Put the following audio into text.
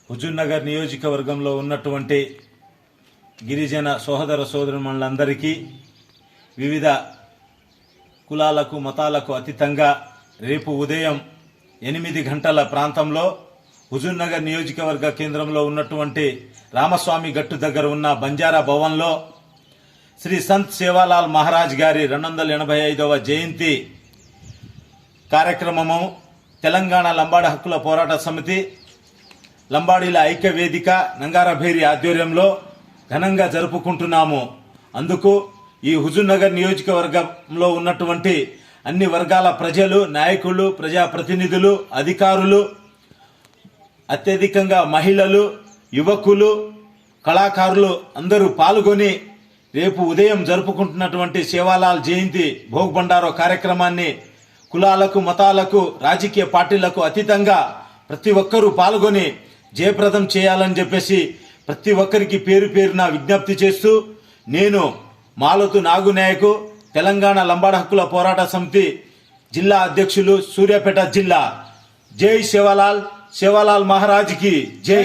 హుజూర్నగర్ నియోజకవర్గంలో ఉన్నటువంటి గిరిజన సోదర సోదరుమణులందరికీ వివిధ కులాలకు మతాలకు అతీతంగా రేపు ఉదయం 8 గంటల ప్రాంతంలో హుజూర్నగర్ నియోజకవర్గ కేంద్రంలో ఉన్నటువంటి రామస్వామి గట్టు దగ్గర ఉన్న బంజారా భవన్లో శ్రీ సంత్ సేవాలాల్ మహారాజ్ గారి 285వ జయంతి కార్యక్రమము తెలంగాణ లంబాడి హక్కుల పోరాట సమితి లంబాడీల ఐక్య వేదిక నంగారభేరి ఆధ్వర్యంలో ఘనంగా జరుపుకుంటున్నాము. అందుకు ఈ హుజూర్నగర్ నియోజకవర్గంలో ఉన్నటువంటి అన్ని వర్గాల ప్రజలు, నాయకులు, ప్రజాప్రతినిధులు, అధికారులు, అత్యధికంగా మహిళలు, యువకులు, కళాకారులు అందరూ పాల్గొని రేపు ఉదయం జరుపుకుంటున్నటువంటి సేవాలాల్ జయంతి భోగ్ బండారో కార్యక్రమాన్ని కులాలకు, మతాలకు, రాజకీయ పార్టీలకు అతీతంగా ప్రతి ఒక్కరూ పాల్గొని జయప్రదం చేయాలని చెప్పేసి ప్రతి ఒక్కరికి పేరు పేరున విజ్ఞప్తి చేస్తూ, నేను మాలతు నాగునాయకు, తెలంగాణ లంబాడి హక్కుల పోరాట సమితి జిల్లా అధ్యక్షులు, సూర్యాపేట జిల్లా. జై సేవాలాల్, సేవాలాల్ మహారాజ్ కి జై.